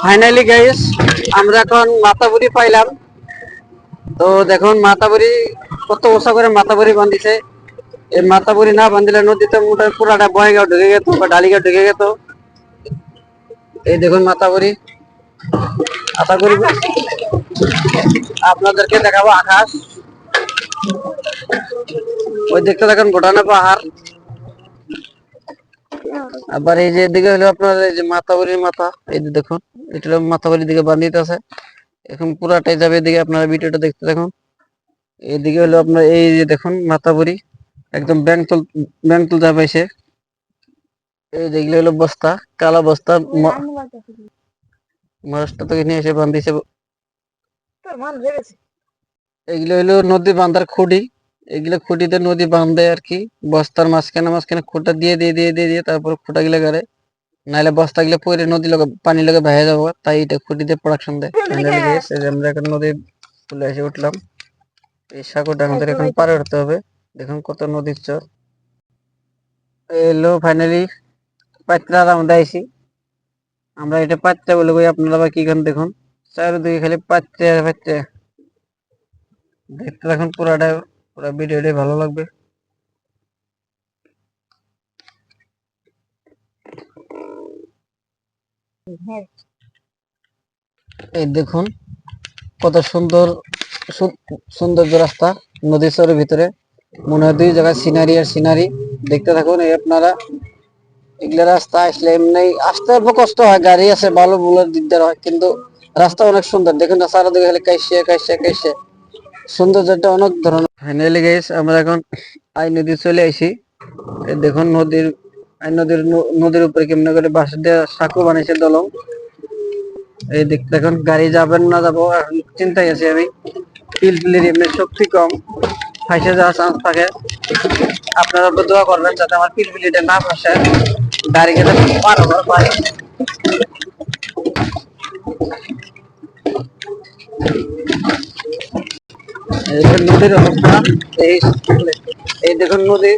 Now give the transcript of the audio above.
Finally guys আমরা এখন মাতাবুরি পাইলাম। তো দেখুন মাতাবুরি কত ওষা করে মাতাবুরি বাঁধিছে। এই মাতাবুরি না বাঁধিলে নদীতে মোটা পুরাটা বয়েগাঁও ঢুকে যেত বা ডালিগাঁও ঢুকে যেত। এই দেখুন মাতাবুরি আশা করি আপনাদেরকে দেখাবো আকাশ। ওই দেখতে দেখেন ভুটানা পাহাড়। আবার এই যে এদিকে হলো আপনার এই যে মাতাবুরির মাথা, এই যে দেখুন এটা হলো মাতাবুরির দিকে বান্ধিতে আছে। এখন পুরাটাই যাবে এদিকে, আপনারা ভিডিওটা দেখতে দেখুন। এদিকে হলো আপনার এই যে দেখুন মাতাবুরি একদম ব্যাংক তুল যা পাইছে। এই যেগুলো হলো বস্তা, কালা বস্তা মাছটা তো নিয়ে এসে বান্ধিছে। এগুলো হলো নদী বান্ধার খুঁটি। এগুলো খুঁটিতে নদী বাঁধে আর কি, বস্তার মাঝখানে মাঝখানে খুঁটা দিয়ে দিয়ে দিয়ে দিয়ে দিয়ে তারপর খুঁটা গিলা গাড়ে, নাহলে বস্তা গুলো পরে নদী লগে পানি লগে ভেসে যাবো, তাই এটা খুঁটিতে প্রোডাকশন দেয়। ফাইনালি গাইস এই যে আমরা এখন নদী চলে এসে উঠলাম। এই সাগরটা আমাদের এখন পার হতে হবে। দেখুন কত নদীর চর। এলো ফাইনালি পাত্রা আমরা আইছি। আমরা এটা পাত্রা বলে কই, আপনারা আবার কি গান দেখুন চারিদিকে খালি পাত্রা পাত্রা। দেখতে দেখুন পুরাটা, পুরা ভিডিওটা ভালো লাগবে। এই দেখুন কত সুন্দর সৌন্দর্য রাস্তা নদীর চরের ভিতরে। মনে হয় দুই জায়গায় সিনারি আর সিনারি। দেখতে থাকুন এই আপনারা। এগুলা রাস্তা আসলে এমনি আসতে অল্প কষ্ট হয়, গাড়ি আছে ভালো বুলার দিকদার হয়, কিন্তু রাস্তা অনেক সুন্দর। দেখুন না চারিদিকে খালি কাইসে কাইসে কাইসে, সৌন্দর্যটা অনেক ধরনের। ফাইনালি গাইস আমরা এখন আই নদী চলে আইছি। এই দেখুন নদীর আই নদীর নদীর উপরে কেমনে করে বাঁশ দিয়ে সাঁকো বানাইছে দলং। এই দেখতে দেখুন গাড়ি যাবেন না যাবো চিন্তায় আছি আমি। পিলপিলির এমনি শক্তি কম, ফাইসে যাওয়ার চান্স থাকে। আপনারা দোয়া করবেন যাতে আমার পিলপিলিটা না ফাঁসে, গাড়ি যাতে পার হবার পারে। এই নদীর অবস্থা এই, এই দেখুন নদী।